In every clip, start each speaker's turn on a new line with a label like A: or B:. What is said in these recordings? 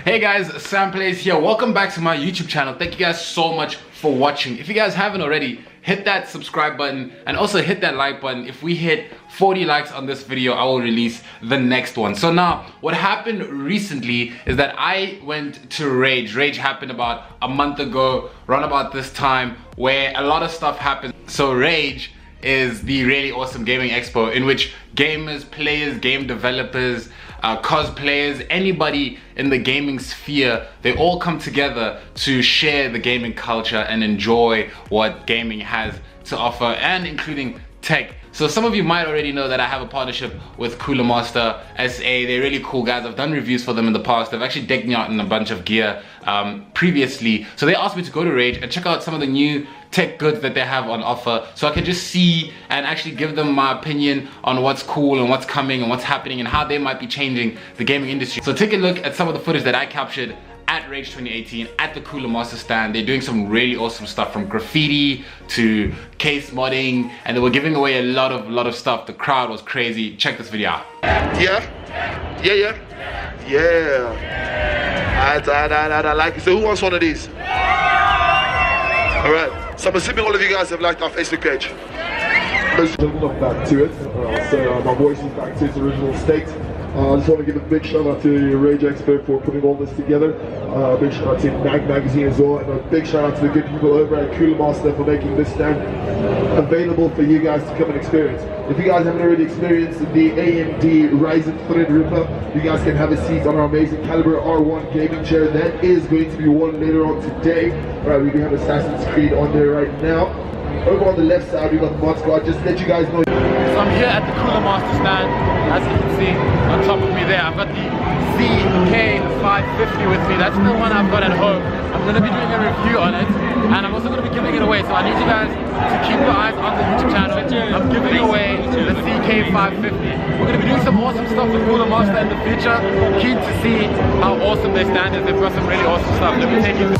A: Hey guys, Samplayze here. Welcome back to my YouTube channel. Thank you guys so much for watching. If you guys haven't already, hit that subscribe button and also hit that like button. If we hit 40 likes on this video, I will release the next one. So now, what happened recently is that I went to Rage. Rage happened about a month ago, around about this time, where a lot of stuff happened. So Rage is the really awesome gaming expo in which gamers, players, game developers, cosplayers, anybody in the gaming sphere, they all come together to share the gaming culture and enjoy what gaming has to offer, and including tech. So some of you might already know that I have a partnership with Coolermaster SA. They're really cool guys. I've done reviews for them in the past. They've actually decked me out in a bunch of gear previously. So they asked me to go to Rage and check out some of the new tech goods that they have on offer, so I can just see and actually give them my opinion on what's cool and what's coming and what's happening and how they might be changing the gaming industry. So take a look at some of the footage that I captured at Rage 2018 at the Coolermaster stand. They're doing some really awesome stuff, from graffiti to case modding, and they were giving away a lot of stuff. The crowd was crazy. Check this video out.
B: Yeah. I like it. So who wants one of these? Alright, so I'm assuming all of you guys have liked our Facebook page.
C: I'm back to it, so my voice is back to its original state. I just want to give a big shout out to Rage Expo for putting all this together. Big shout out to Mag Magazine as well, and a big shout out to the good people over at Coolermaster for making this stand available for you guys to come and experience. If you guys haven't already experienced the AMD Ryzen Threadripper, you guys can have a seat on our amazing Caliber R1 gaming chair. That is going to be won later on today. Alright, we do have Assassin's Creed on there right now. Over on the left side, we got the mod squad. Just to let you guys know.
A: So I'm here at the Coolermaster stand. As you can see on top of me there, I've got the CK550 with me. That's the one I've got at home. I'm going to be doing a review on it, and I'm also going to be giving it away. So I need you guys to keep your eyes on the YouTube channel. I'm giving away the CK550. We're going to be doing some awesome stuff with Coolermaster in the future. Keen to see how awesome their stand is. They've got some really awesome stuff. Let me take you.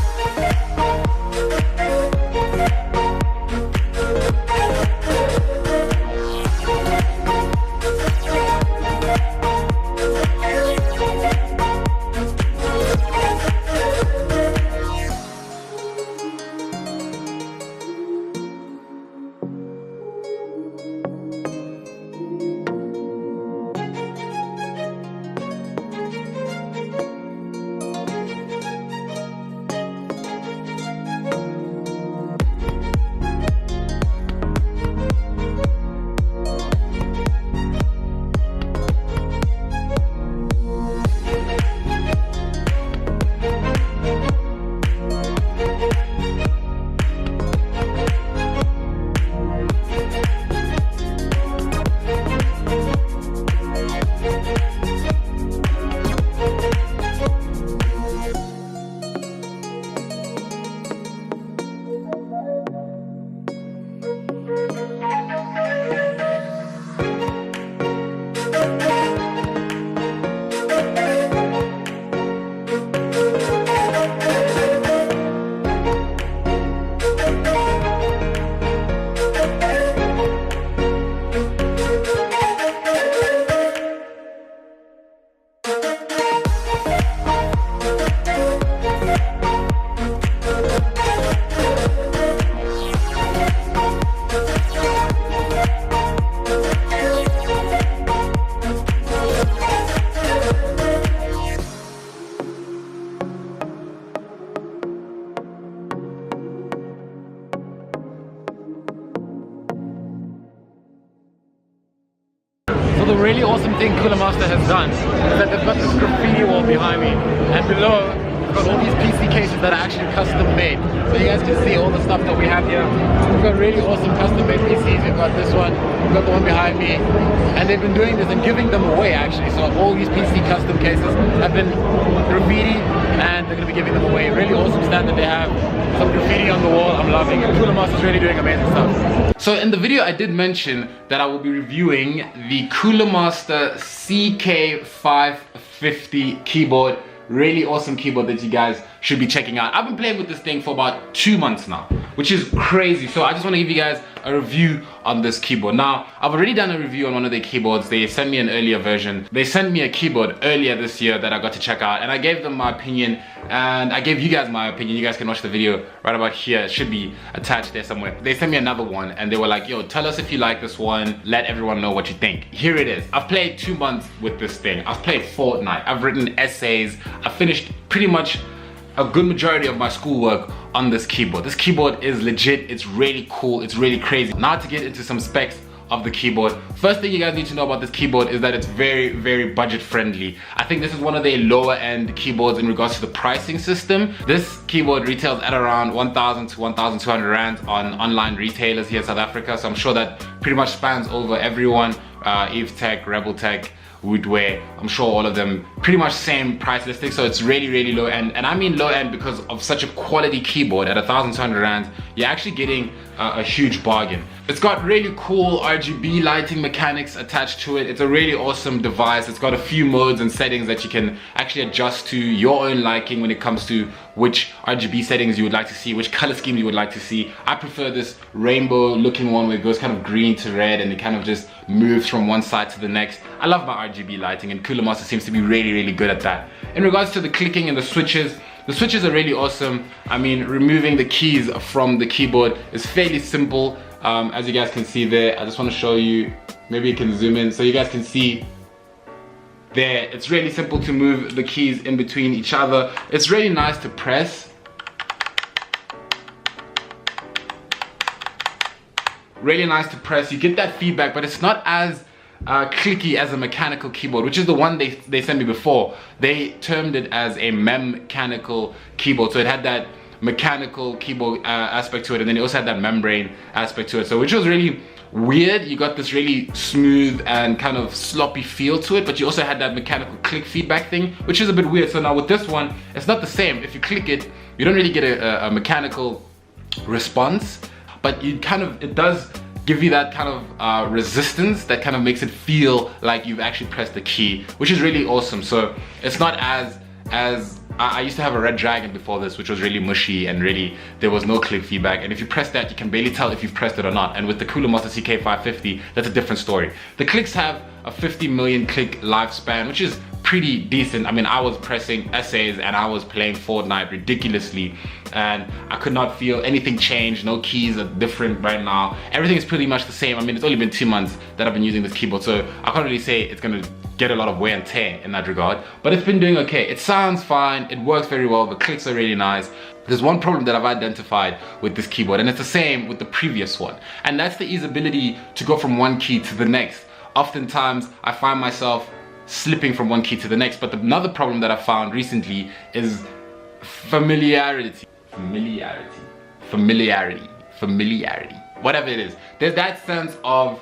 A: So the really awesome thing Coolermaster has done is that they've got this graffiti wall behind me, and below we've got all these PC cases that are actually custom made. So you guys can see all the stuff that we have here. We've got really awesome custom made PCs. We've got this one, we've got the one behind me, and they've been doing this and giving them away actually. So all these PC custom cases have been graffiti, and they're going to be giving them away. Really awesome stand that they have. Some graffiti on the wall. I'm loving it. Coolermaster's really doing amazing stuff. So in the video I did mention that I will be reviewing the Coolermaster CK550 keyboard. Really awesome keyboard that you guys should be checking out. I've been playing with this thing for about 2 months now, which is crazy. So I just want to give you guys a review on this keyboard. Now, I've already done a review on one of their keyboards. They sent me an earlier version. They sent me a keyboard earlier this year that I got to check out, and I gave them my opinion, and I gave you guys my opinion. You guys can watch the video right about here. It should be attached there somewhere. They sent me another one, and they were like, yo, tell us if you like this one. Let everyone know what you think. Here it is. I've played 2 months with this thing. I've played Fortnite. I've written essays. I finished pretty much a good majority of my schoolwork on this keyboard. This keyboard is legit. It's really cool. It's really crazy. Now to get into some specs of the keyboard. First thing you guys need to know about this keyboard is that it's very, very budget friendly. I think this is one of their lower end keyboards in regards to the pricing system. This keyboard retails at around 1,000 to 1,200 Rand on online retailers here in South Africa. So I'm sure that pretty much spans over everyone. Eve Tech, Rebel Tech, Woodware, I'm sure all of them pretty much same price listing, so it's really, really low end. And I mean low end because of such a quality keyboard at 1,200 Rand. You're actually getting a huge bargain. It's got really cool RGB lighting mechanics attached to it. It's a really awesome device. It's got a few modes and settings that you can actually adjust to your own liking when it comes to which RGB settings you would like to see, which color scheme you would like to see. I prefer this rainbow looking one where it goes kind of green to red and it kind of just moves from one side to the next. I love my RGB lighting, and Coolermaster seems to be really, really good at that. In regards to the clicking and the switches are really awesome. I mean, removing the keys from the keyboard is fairly simple. As you guys can see there, I just want to show you, maybe you can zoom in so you guys can see there. It's really simple to move the keys in between each other. It's really nice to press. Really nice to press. You get that feedback, but it's not as clicky as a mechanical keyboard, which is the one they sent me before. They termed it as a mechanical keyboard, so it had that mechanical keyboard aspect to it, and then it also had that membrane aspect to it, so which was really weird. You got this really smooth and kind of sloppy feel to it, but you also had that mechanical click feedback thing, which is a bit weird. So now with this one, it's not the same. If you click it, you don't really get a mechanical response, but you kind of, it does give you that kind of resistance that kind of makes it feel like you've actually pressed the key, which is really awesome. So it's not as I used to have a Red Dragon before this, which was really mushy and really, there was no click feedback, and if you press that, you can barely tell if you've pressed it or not. And with the Coolermaster CK550, that's a different story. The clicks have a 50 million click lifespan, which is pretty decent. I mean, I was pressing essays and I was playing Fortnite ridiculously, and I could not feel anything change. No keys are different right now. Everything is pretty much the same. I mean, it's only been 2 months that I've been using this keyboard, so I can't really say it's gonna get a lot of wear and tear in that regard, but it's been doing okay. It sounds fine, it works very well, the clicks are really nice. There's one problem that I've identified with this keyboard, and it's the same with the previous one, and that's the easeability to go from one key to the next. Oftentimes, I find myself slipping from one key to the next, but another problem that I found recently is familiarity, whatever it is. There's that sense of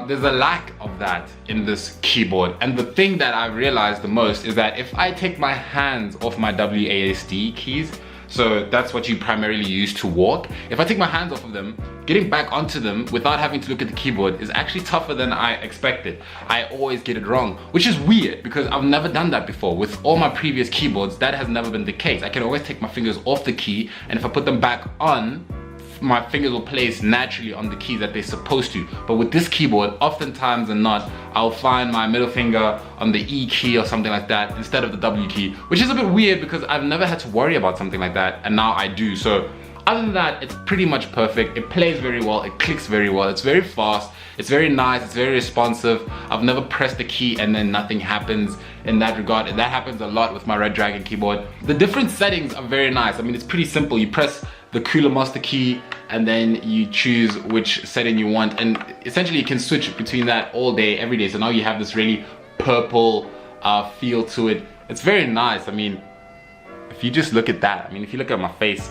A: there's a lack of that in this keyboard, and the thing that I've realized the most is that if I take my hands off my WASD keys, so that's what you primarily use to walk, if I take my hands off of them, getting back onto them without having to look at the keyboard is actually tougher than I expected. I always get it wrong, which is weird because I've never done that before. With all my previous keyboards, that has never been the case. I can always take my fingers off the key, and if I put them back on, my fingers will place naturally on the keys that they're supposed to. But with this keyboard, oftentimes and not, I'll find my middle finger on the E key or something like that instead of the W key, which is a bit weird because I've never had to worry about something like that, and now I do. So other than that, it's pretty much perfect. It plays very well, it clicks very well, it's very fast, it's very nice, it's very responsive. I've never pressed the key and then nothing happens in that regard, and that happens a lot with my Red Dragon keyboard. The different settings are very nice. I mean, it's pretty simple. You press the Coolermaster key and then you choose which setting you want, and essentially you can switch between that all day, every day. So now you have this really purple feel to it. It's very nice. I mean, if you just look at that, I mean, if you look at my face,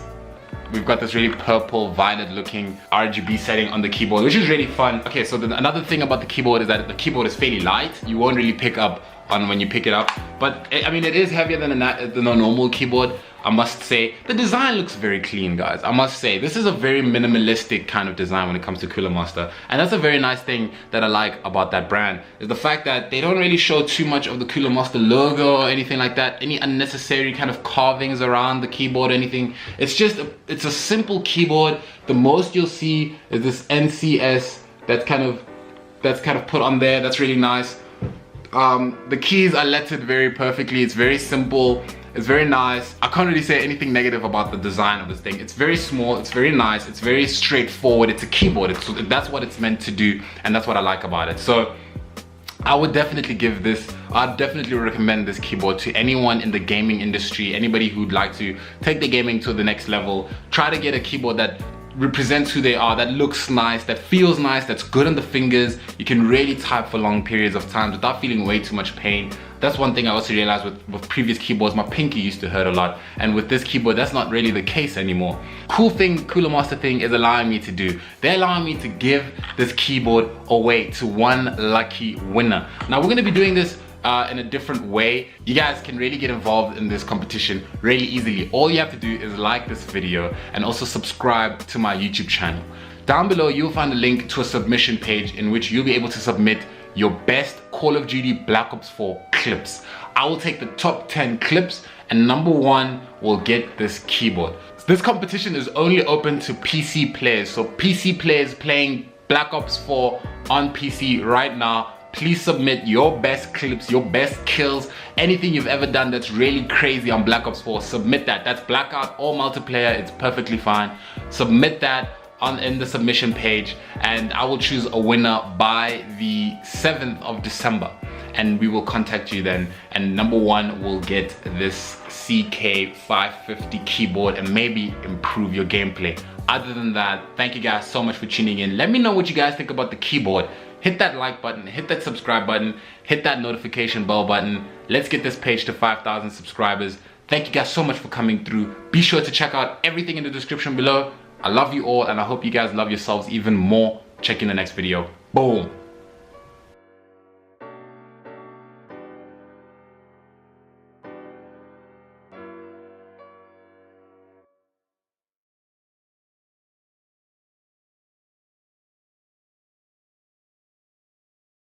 A: we've got this really purple violet looking RGB setting on the keyboard, which is really fun. Okay, so another thing about the keyboard is that the keyboard is fairly light. You won't really pick up on when you pick it up, but I mean, it is heavier than a normal keyboard. I must say. The design looks very clean, guys. I must say, this is a very minimalistic kind of design when it comes to Coolermaster. And that's a very nice thing that I like about that brand, is the fact that they don't really show too much of the Coolermaster logo or anything like that, any unnecessary kind of carvings around the keyboard or anything. It's just, it's a simple keyboard. The most you'll see is this NCS that's kind of put on there. That's really nice. The keys are lettered very perfectly. It's very simple. It's very nice. I can't really say anything negative about the design of this thing. It's very small, it's very nice, it's very straightforward. It's a keyboard. That's what it's meant to do, and that's what I like about it. So I would definitely give this, I'd definitely recommend this keyboard to anyone in the gaming industry, anybody who'd like to take the gaming to the next level. Try to get a keyboard that represents who they are, that looks nice, that feels nice, that's good on the fingers. You can really type for long periods of time without feeling way too much pain. That's one thing I also realized with previous keyboards. My pinky used to hurt a lot, and with this keyboard that's not really the case anymore. Cool thing Coolermaster thing is allowing me to do, they're allowing me to give this keyboard away to one lucky winner. Now we're going to be doing this in a different way. You guys can really get involved in this competition really easily. All you have to do is like this video and also subscribe to my YouTube channel. Down below you'll find a link to a submission page in which you'll be able to submit your best Call of Duty Black Ops 4 clips. I will take the top 10 clips and number 1 will get this keyboard. This competition is only open to PC players. So PC players playing Black Ops 4 on PC right now, please submit your best clips, your best kills, anything you've ever done that's really crazy on Black Ops 4. Submit that. That's blackout or multiplayer, it's perfectly fine. Submit that in the submission page, and I will choose a winner by the 7th of December, and we will contact you then, and number 1 will get this CK550 keyboard and maybe improve your gameplay. Other than that, thank you guys so much for tuning in. Let me know what you guys think about the keyboard. Hit that like button, hit that subscribe button, hit that notification bell button. Let's get this page to 5,000 subscribers. Thank you guys so much for coming through. Be sure to check out everything in the description below. I love you all, and I hope you guys love yourselves even more. Check in the next video. Boom.